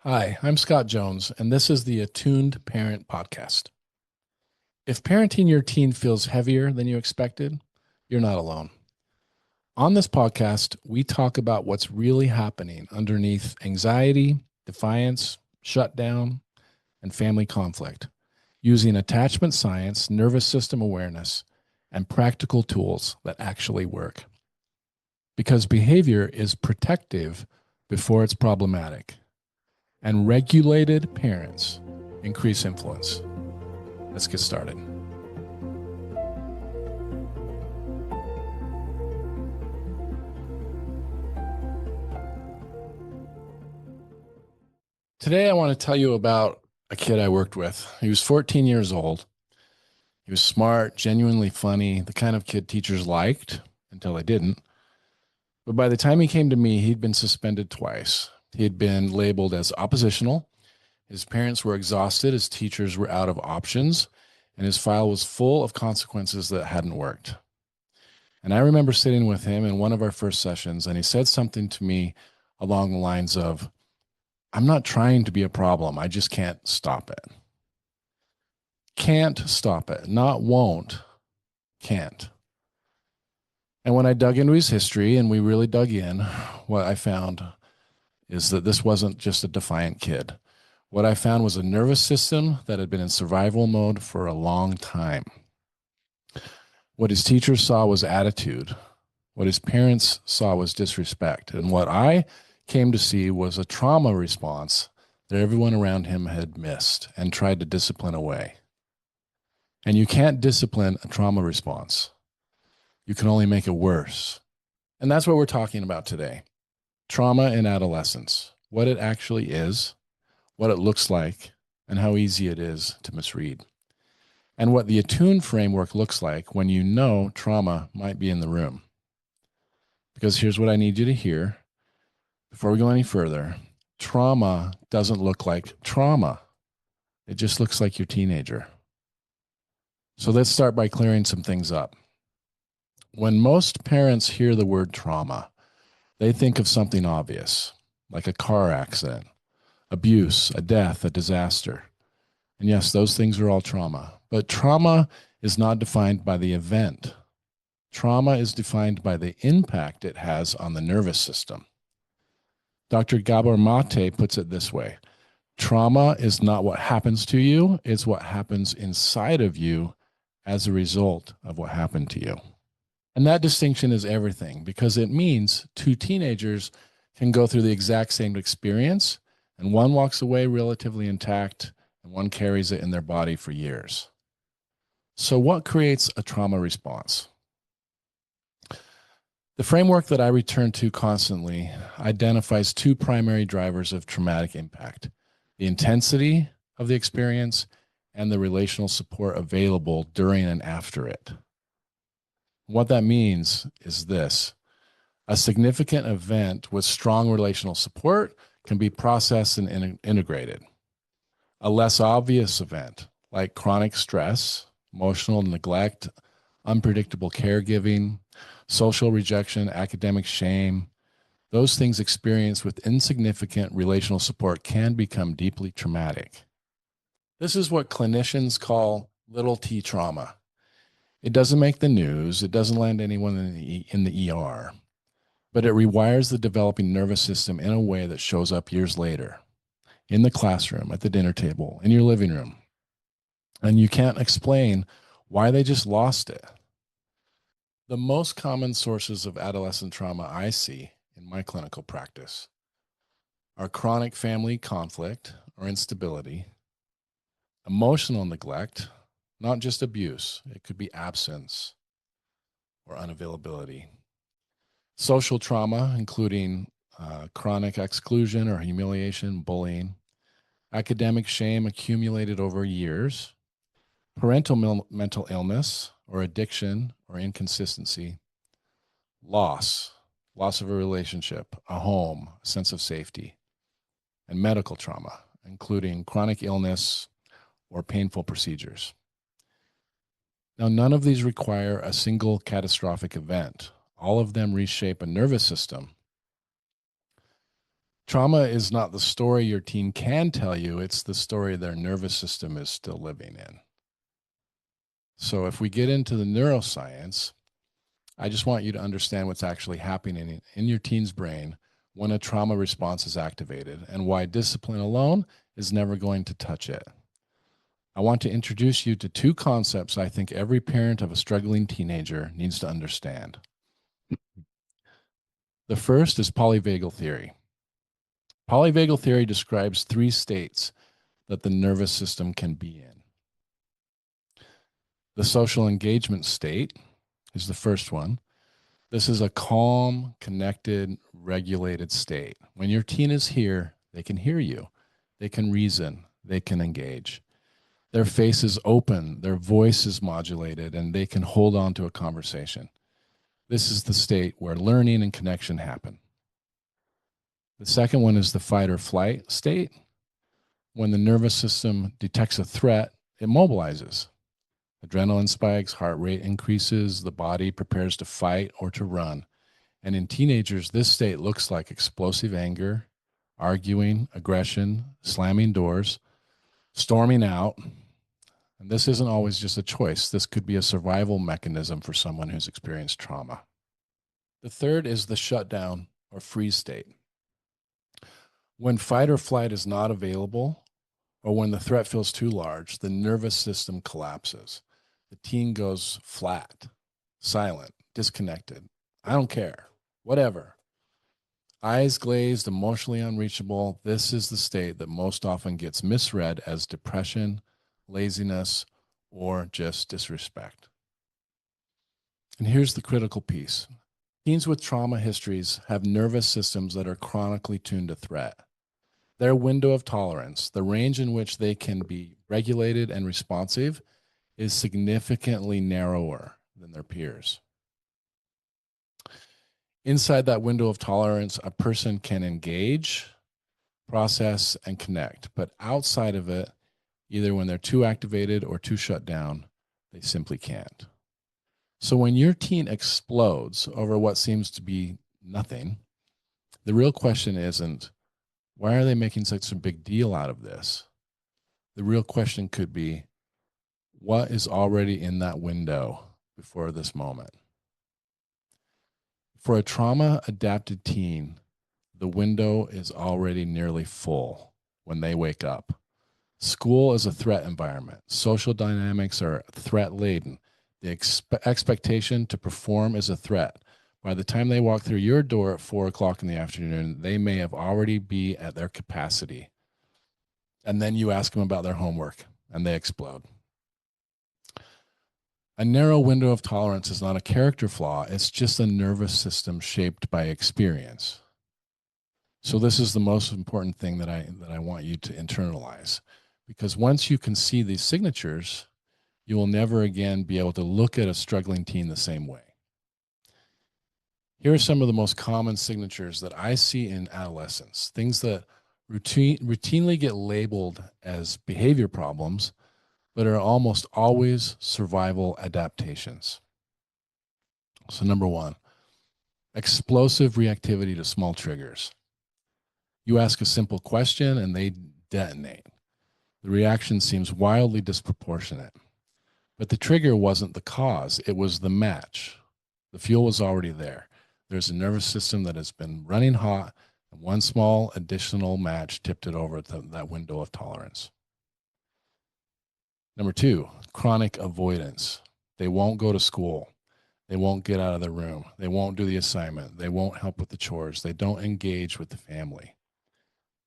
Hi, I'm Scott Jones, and this is the Attuned Parent Podcast. If parenting your teen feels heavier than you expected, you're not alone. On this podcast, we talk about what's really happening underneath anxiety, defiance, shutdown, and family conflict, using attachment science, nervous system awareness, and practical tools that actually work. Because behavior is protective before it's problematic, and regulated parents increase influence. Let's get started. Today, I want to tell you about a kid I worked with. He was 14 years old. He was smart, genuinely funny, the kind of kid teachers liked until they didn't. But by the time he came to me, he'd been suspended twice. He had been labeled as oppositional. His parents were exhausted. His teachers were out of options. And his file was full of consequences that hadn't worked. And I remember sitting with him in one of our first sessions, and he said something to me along the lines of, "I'm not trying to be a problem. I just can't stop it." Can't stop it. Not won't. Can't. And when I dug into his history and we really dug in, what I found is that this wasn't just a defiant kid. What I found was a nervous system that had been in survival mode for a long time. What his teachers saw was attitude. What his parents saw was disrespect. And what I came to see was a trauma response that everyone around him had missed and tried to discipline away. And you can't discipline a trauma response. You can only make it worse. And that's what we're talking about today. Trauma in adolescence, what it actually is, what it looks like, and how easy it is to misread. And what the ATTUNE framework looks like when you know trauma might be in the room. Because here's what I need you to hear before we go any further. Trauma doesn't look like trauma. It just looks like your teenager. So let's start by clearing some things up. When most parents hear the word trauma, they think of something obvious, like a car accident, abuse, a death, a disaster. And yes, those things are all trauma. But trauma is not defined by the event. Trauma is defined by the impact it has on the nervous system. Dr. Gabor Mate puts it this way: trauma is not what happens to you, it's what happens inside of you as a result of what happened to you. And that distinction is everything, because it means two teenagers can go through the exact same experience, and one walks away relatively intact, and one carries it in their body for years. So what creates a trauma response? The framework that I return to constantly identifies two primary drivers of traumatic impact: the intensity of the experience and the relational support available during and after it. What that means is this: a significant event with strong relational support can be processed and integrated. A less obvious event, like chronic stress, emotional neglect, unpredictable caregiving, social rejection, academic shame, those things experienced with insignificant relational support can become deeply traumatic. This is what clinicians call little t trauma. It doesn't make the news. It doesn't land anyone in the ER, but it rewires the developing nervous system in a way that shows up years later, in the classroom, at the dinner table, in your living room. And you can't explain why they just lost it. The most common sources of adolescent trauma I see in my clinical practice are chronic family conflict or instability, emotional neglect, not just abuse. It could be absence or unavailability. Social trauma, including chronic exclusion or humiliation, bullying, academic shame accumulated over years, parental mental illness or addiction or inconsistency, loss of a relationship, a home, a sense of safety, and medical trauma, including chronic illness or painful procedures. Now, none of these require a single catastrophic event. All of them reshape a nervous system. Trauma is not the story your teen can tell you, it's the story their nervous system is still living in. So if we get into the neuroscience, I just want you to understand what's actually happening in your teen's brain when a trauma response is activated and why discipline alone is never going to touch it. I want to introduce you to two concepts I think every parent of a struggling teenager needs to understand. The first is polyvagal theory. Polyvagal theory describes three states that the nervous system can be in. The social engagement state is the first one. This is a calm, connected, regulated state. When your teen is here, they can hear you, they can reason, they can engage. Their face is open, their voice is modulated, and they can hold on to a conversation. This is the state where learning and connection happen. The second one is the fight or flight state. When the nervous system detects a threat, it mobilizes. Adrenaline spikes, heart rate increases, the body prepares to fight or to run. And in teenagers, this state looks like explosive anger, arguing, aggression, slamming doors, storming out. And this isn't always just a choice. This could be a survival mechanism for someone who's experienced trauma. The third is the shutdown or freeze state. When fight or flight is not available, or when the threat feels too large, the nervous system collapses. The teen goes flat, silent, disconnected. I don't care, whatever. Eyes glazed, emotionally unreachable. This is the state that most often gets misread as depression, laziness, or just disrespect. And here's the critical piece. Teens with trauma histories have nervous systems that are chronically tuned to threat. Their window of tolerance, the range in which they can be regulated and responsive, is significantly narrower than their peers. Inside that window of tolerance, a person can engage, process, and connect. But outside of it, either when they're too activated or too shut down, they simply can't. So when your teen explodes over what seems to be nothing, the real question isn't, why are they making such a big deal out of this? The real question could be, what is already in that window before this moment? For a trauma-adapted teen, the window is already nearly full when they wake up. School is a threat environment. Social dynamics are threat-laden. The expectation to perform is a threat. By the time they walk through your door at 4 o'clock in the afternoon, they may have already be at their capacity. And then you ask them about their homework, and they explode. A narrow window of tolerance is not a character flaw. It's just a nervous system shaped by experience. So this is the most important thing that I want you to internalize. Because once you can see these signatures, you will never again be able to look at a struggling teen the same way. Here are some of the most common signatures that I see in adolescents, things that routinely get labeled as behavior problems, but are almost always survival adaptations. So number one, explosive reactivity to small triggers. You ask a simple question and they detonate. The reaction seems wildly disproportionate, but the trigger wasn't the cause, it was the match. The fuel was already there. There's a nervous system that has been running hot, and one small additional match tipped it over that window of tolerance. Number two, chronic avoidance. They won't go to school. They won't get out of their room. They won't do the assignment. They won't help with the chores. They don't engage with the family.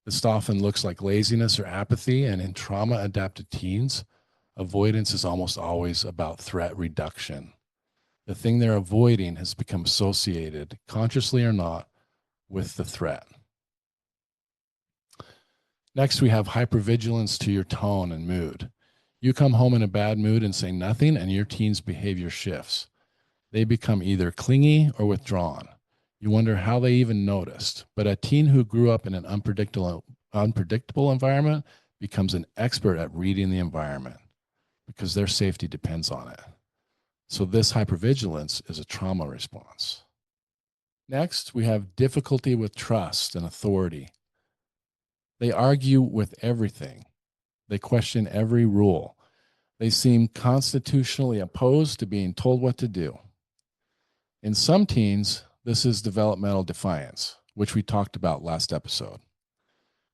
This often looks like laziness or apathy, and in trauma-adapted teens, avoidance is almost always about threat reduction. The thing they're avoiding has become associated, consciously or not, with the threat. Next, we have hypervigilance to your tone and mood. You come home in a bad mood and say nothing, and your teen's behavior shifts. They become either clingy or withdrawn. You wonder how they even noticed. But a teen who grew up in an unpredictable environment becomes an expert at reading the environment because their safety depends on it. So this hypervigilance is a trauma response. Next, we have difficulty with trust and authority. They argue with everything. They question every rule. They seem constitutionally opposed to being told what to do. In some teens, this is developmental defiance, which we talked about last episode.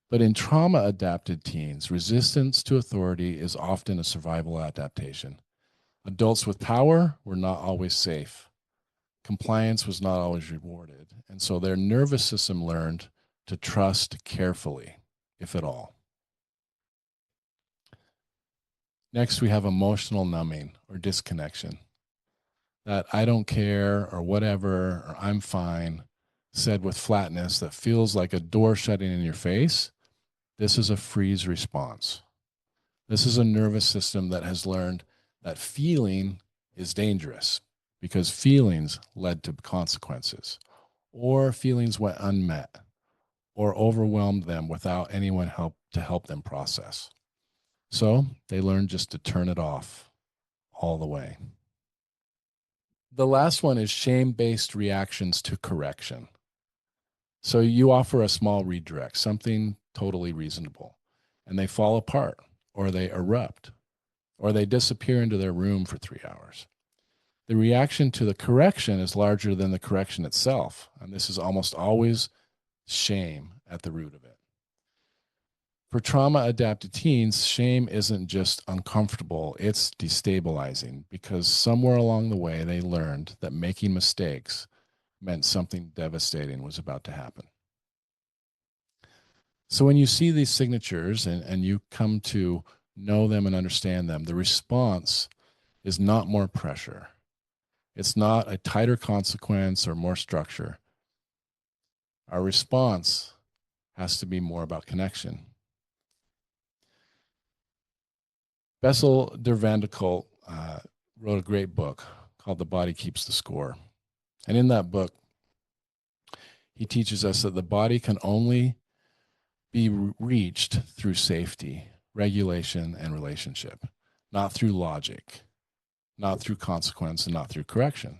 But in trauma-adapted teens, resistance to authority is often a survival adaptation. Adults with power were not always safe. Compliance was not always rewarded. And so their nervous system learned to trust carefully, if at all. Next, we have emotional numbing or disconnection. That I don't care or whatever or I'm fine, said with flatness that feels like a door shutting in your face. This is a freeze response. This is a nervous system that has learned that feeling is dangerous because feelings led to consequences, or feelings went unmet, or overwhelmed them without anyone to help them process. So they learned just to turn it off all the way. The last one is shame-based reactions to correction. So you offer a small redirect, something totally reasonable, and they fall apart, or they erupt, or they disappear into their room for 3 hours. The reaction to the correction is larger than the correction itself, and this is almost always shame at the root of it. For trauma-adapted teens, shame isn't just uncomfortable, it's destabilizing because somewhere along the way they learned that making mistakes meant something devastating was about to happen. So when you see these signatures and you come to know them and understand them, the response is not more pressure. It's not a tighter consequence or more structure. Our response has to be more about connection. Bessel der Van de Kolk wrote a great book called The Body Keeps the Score. And in that book, he teaches us that the body can only be reached through safety, regulation, and relationship, not through logic, not through consequence, and not through correction.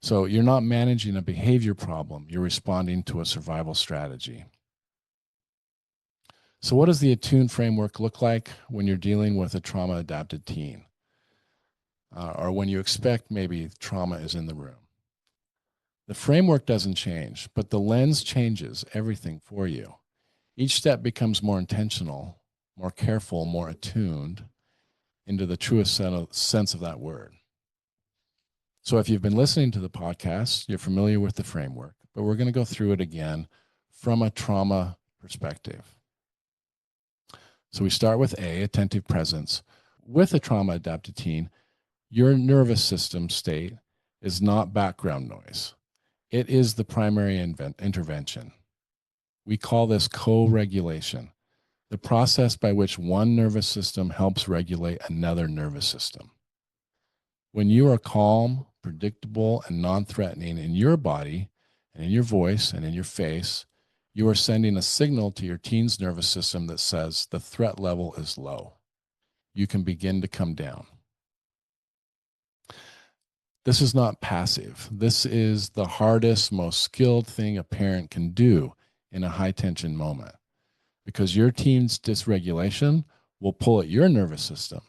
So you're not managing a behavior problem, you're responding to a survival strategy. So what does the ATTUNE framework look like when you're dealing with a trauma-adapted teen? Or when you expect maybe trauma is in the room? The framework doesn't change, but the lens changes everything for you. Each step becomes more intentional, more careful, more attuned into the truest sense of that word. So if you've been listening to the podcast, you're familiar with the framework, but we're going to go through it again from a trauma perspective. So we start with A, attentive presence. With a trauma-adapted teen, your nervous system state is not background noise. It is the primary intervention. We call this co-regulation, the process by which one nervous system helps regulate another nervous system. When you are calm, predictable, and non-threatening in your body and in your voice and in your face, you are sending a signal to your teen's nervous system that says the threat level is low. You can begin to come down. This is not passive. This is the hardest, most skilled thing a parent can do in a high-tension moment, because your teen's dysregulation will pull at your nervous system.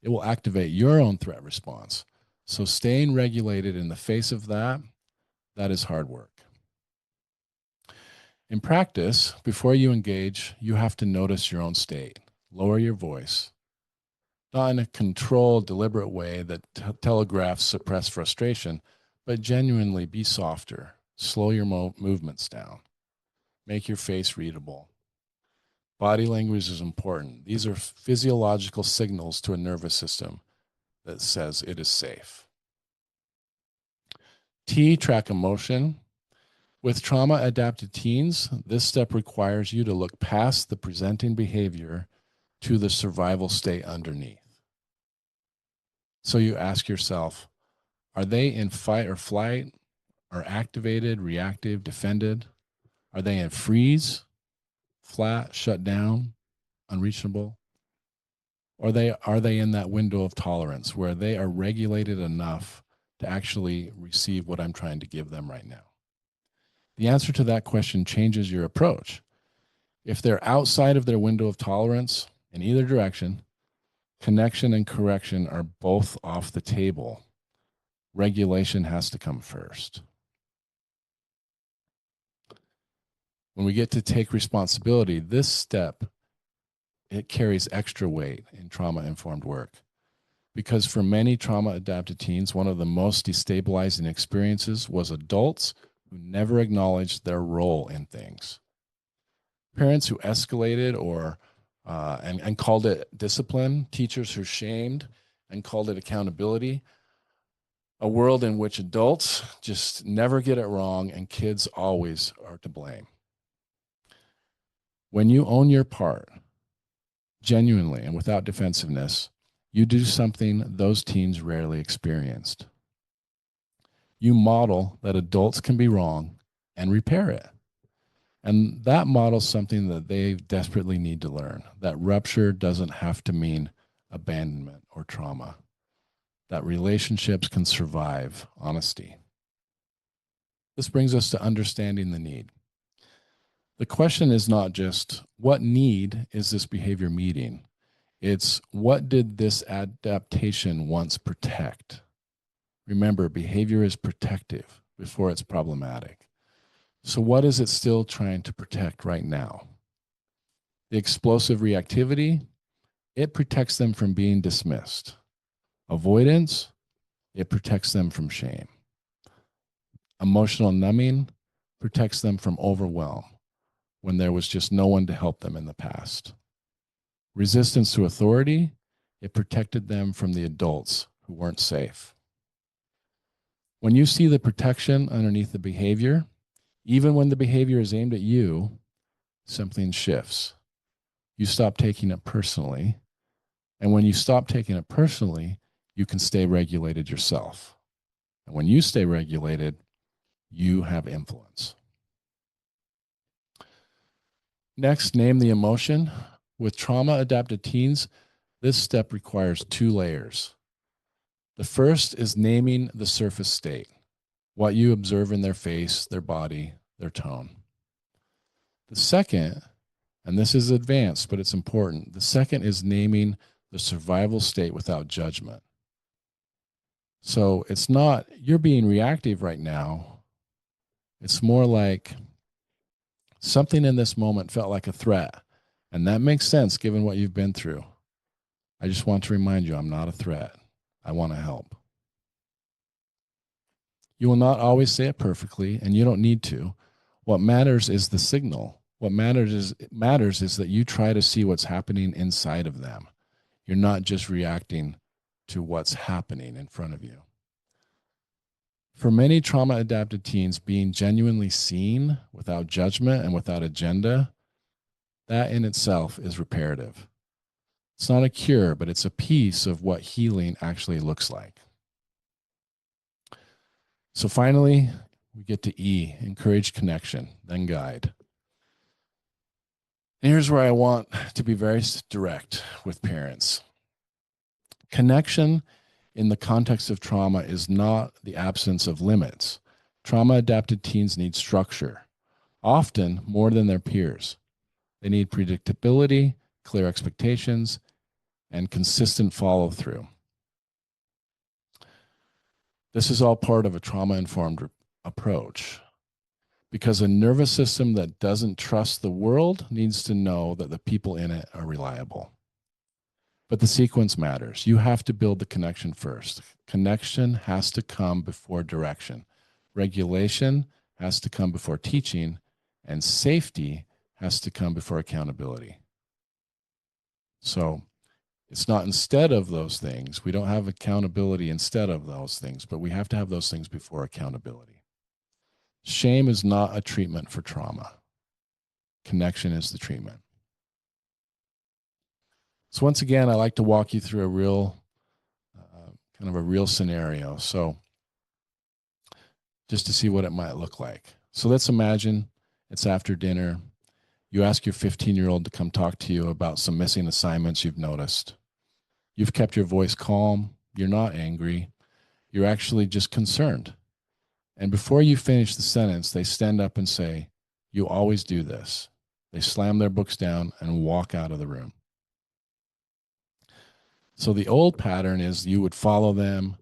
It will activate your own threat response. So staying regulated in the face of that is hard work. In practice, before you engage, you have to notice your own state. Lower your voice. Not in a controlled, deliberate way that telegraphs suppressed frustration, but genuinely be softer. Slow your movements down. Make your face readable. Body language is important. These are physiological signals to a nervous system that says it is safe. T, track emotion. With trauma-adapted teens, this step requires you to look past the presenting behavior to the survival state underneath. So you ask yourself, are they in fight or flight, or activated, reactive, defended? Are they in freeze, flat, shut down, unreachable? Or are they in that window of tolerance where they are regulated enough to actually receive what I'm trying to give them right now? The answer to that question changes your approach. If they're outside of their window of tolerance in either direction, connection and correction are both off the table. Regulation has to come first. When we get to take responsibility, this step, it carries extra weight in trauma-informed work. Because for many trauma-adapted teens, one of the most destabilizing experiences was adults who never acknowledged their role in things. Parents who escalated and called it discipline, teachers who shamed and called it accountability, a world in which adults just never get it wrong and kids always are to blame. When you own your part, genuinely and without defensiveness, you do something those teens rarely experienced. You model that adults can be wrong and repair it. And that models something that they desperately need to learn, that rupture doesn't have to mean abandonment or trauma, that relationships can survive honesty. This brings us to understanding the need. The question is not just, what need is this behavior meeting? It's, what did this adaptation once protect? Remember, behavior is protective before it's problematic. So what is it still trying to protect right now? The explosive reactivity, it protects them from being dismissed. Avoidance, it protects them from shame. Emotional numbing protects them from overwhelm when there was just no one to help them in the past. Resistance to authority, it protected them from the adults who weren't safe. When you see the protection underneath the behavior, even when the behavior is aimed at you, something shifts. You stop taking it personally. And when you stop taking it personally, you can stay regulated yourself. And when you stay regulated, you have influence. Next, name the emotion. With trauma-adapted teens, this step requires 2 layers. The first is naming the surface state, what you observe in their face, their body, their tone. The second, and this is advanced, but it's important, the second is naming the survival state without judgment. So it's not, you're being reactive right now. It's more like something in this moment felt like a threat. And that makes sense given what you've been through. I just want to remind you, I'm not a threat. I want to help. You will not always say it perfectly, and you don't need to. What matters is the signal. What matters is that you try to see what's happening inside of them. You're not just reacting to what's happening in front of you. For many trauma-adapted teens, being genuinely seen without judgment and without agenda, that in itself is reparative. It's not a cure, but it's a piece of what healing actually looks like. So finally, we get to E, encourage connection, then guide. And here's where I want to be very direct with parents. Connection in the context of trauma is not the absence of limits. Trauma-adapted teens need structure, often more than their peers. They need predictability, clear expectations, and consistent follow-through. This is all part of a trauma-informed approach, because a nervous system that doesn't trust the world needs to know that the people in it are reliable. But the sequence matters. You have to build the connection first. Connection has to come before direction. Regulation has to come before teaching, and safety has to come before accountability. So it's not instead of those things. We don't have accountability instead of those things, but we have to have those things before accountability. Shame is not a treatment for trauma. Connection is the treatment. So once again, I like to walk you through a real, kind of a real scenario. So just to see what it might look like. So let's imagine it's after dinner. You ask your 15-year-old to come talk to you about some missing assignments you've noticed. You've kept your voice calm. You're not angry. You're actually just concerned. And before you finish the sentence, they stand up and say, "You always do this." They slam their books down and walk out of the room. So the old pattern is you would follow them.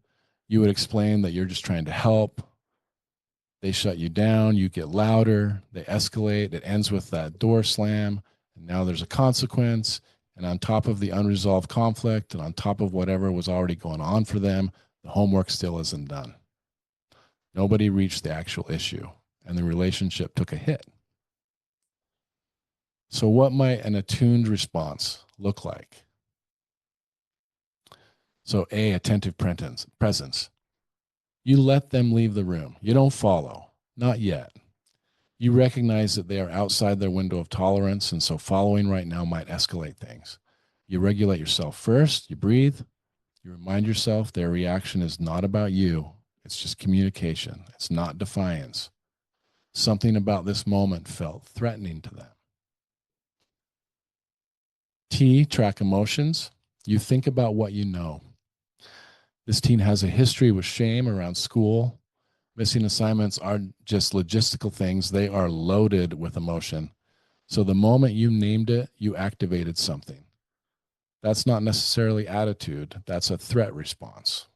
You would explain that you're just trying to help. They shut you down. You get louder. They escalate. It ends with that door slam. And now there's a consequence. And on top of the unresolved conflict and on top of whatever was already going on for them, the homework still isn't done. Nobody reached the actual issue, and the relationship took a hit. So what might an attuned response look like? So A, attentive presence. You let them leave the room. You don't follow, not yet. You recognize that they are outside their window of tolerance, and so following right now might escalate things. You regulate yourself first, you breathe, you remind yourself their reaction is not about you. It's just communication. It's not defiance. Something about this moment felt threatening to them. T, track emotions. You think about what you know. This teen has a history with shame around school. Missing assignments aren't just logistical things, they are loaded with emotion. So the moment you named it, you activated something. That's not necessarily attitude, that's a threat response.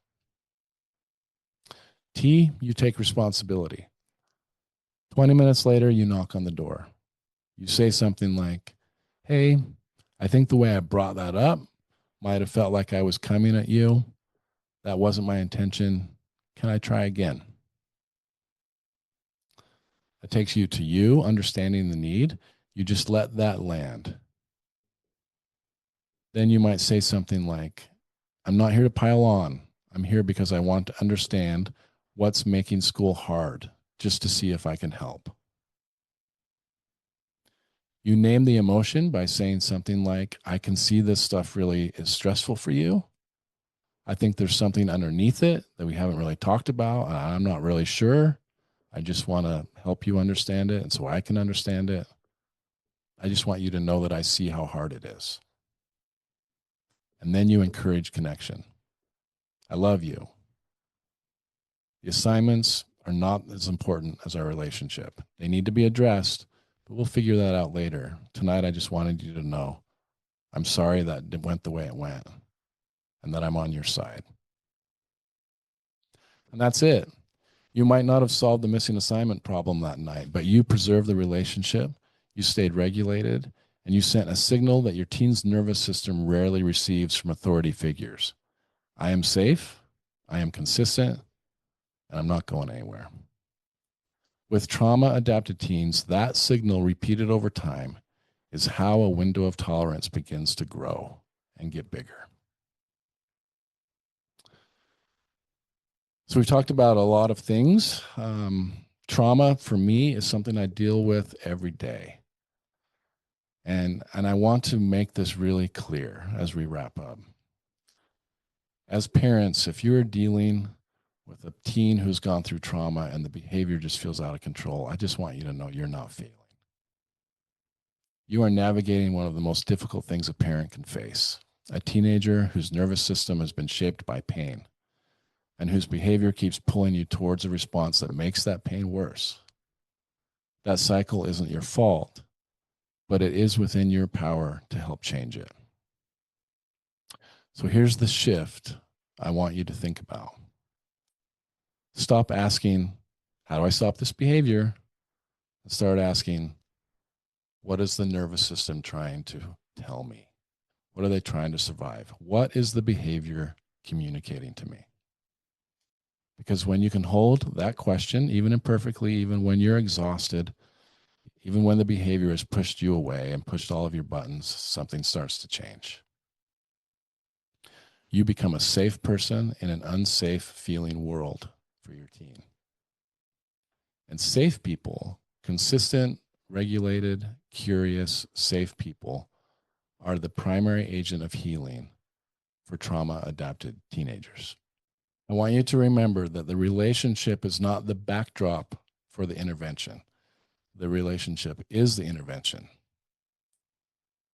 T, you take responsibility. 20 minutes later, you knock on the door. You say something like, hey, I think the way I brought that up might have felt like I was coming at you. That wasn't my intention. Can I try again? It takes you to you understanding the need. You just let that land. Then you might say something like, I'm not here to pile on. I'm here because I want to understand what's making school hard, just to see if I can help. You name the emotion by saying something like, I can see this stuff really is stressful for you. I think there's something underneath it that we haven't really talked about. And I'm not really sure. I just want to help you understand it. And so I can understand it. I just want you to know that I see how hard it is. And then you encourage connection. I love you. The assignments are not as important as our relationship. They need to be addressed, but we'll figure that out later. Tonight, I just wanted you to know I'm sorry that it went the way it went and that I'm on your side. And that's it. You might not have solved the missing assignment problem that night, but you preserved the relationship, you stayed regulated, and you sent a signal that your teen's nervous system rarely receives from authority figures. I am safe, I am consistent, and I'm not going anywhere. With trauma-adapted teens, that signal repeated over time is how a window of tolerance begins to grow and get bigger. So we've talked about a lot of things. Trauma for me is something I deal with every day. And I want to make this really clear as we wrap up. As parents, if you're dealing with a teen who's gone through trauma and the behavior just feels out of control, I just want you to know you're not failing. You are navigating one of the most difficult things a parent can face, a teenager whose nervous system has been shaped by pain and whose behavior keeps pulling you towards a response that makes that pain worse. That cycle isn't your fault, but it is within your power to help change it. So here's the shift I want you to think about. Stop asking, how do I stop this behavior? And start asking, what is the nervous system trying to tell me? What are they trying to survive? What is the behavior communicating to me? Because when you can hold that question, even imperfectly, even when you're exhausted, even when the behavior has pushed you away and pushed all of your buttons, something starts to change. You become a safe person in an unsafe feeling world for your teen. And safe people, consistent, regulated, curious, safe people are the primary agent of healing for trauma-adapted teenagers. I want you to remember that the relationship is not the backdrop for the intervention. The relationship is the intervention.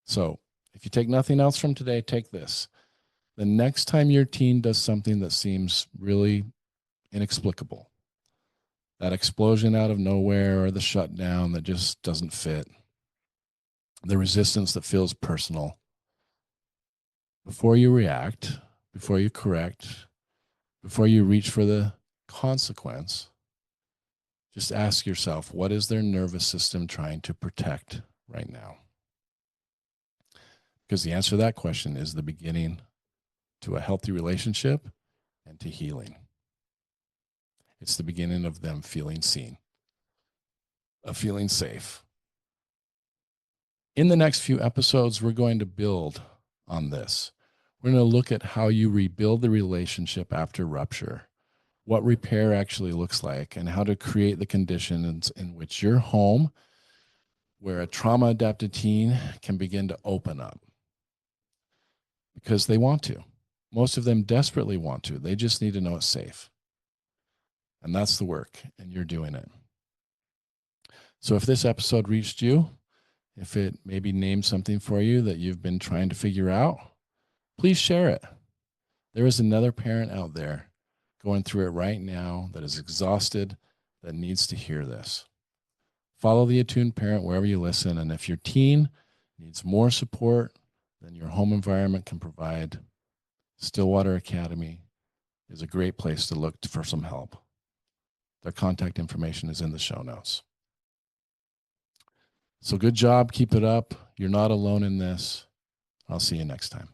So if you take nothing else from today, take this. The next time your teen does something that seems really inexplicable, that explosion out of nowhere or the shutdown that just doesn't fit, the resistance that feels personal. Before you react, before you correct, before you reach for the consequence, just ask yourself, what is their nervous system trying to protect right now? Because the answer to that question is the beginning to a healthy relationship and to healing. It's the beginning of them feeling seen, of feeling safe. In the next few episodes, we're going to build on this. We're going to look at how you rebuild the relationship after rupture, what repair actually looks like, and how to create the conditions in which your home, where a trauma-adapted teen can begin to open up. Because they want to. Most of them desperately want to. They just need to know it's safe. And that's the work, and you're doing it. So if this episode reached you, if it maybe named something for you that you've been trying to figure out, please share it. There is another parent out there going through it right now that is exhausted, that needs to hear this. Follow the Attuned Parent wherever you listen. And if your teen needs more support than your home environment can provide, Stillwater Academy is a great place to look for some help. Their contact information is in the show notes. So good job. Keep it up. You're not alone in this. I'll see you next time.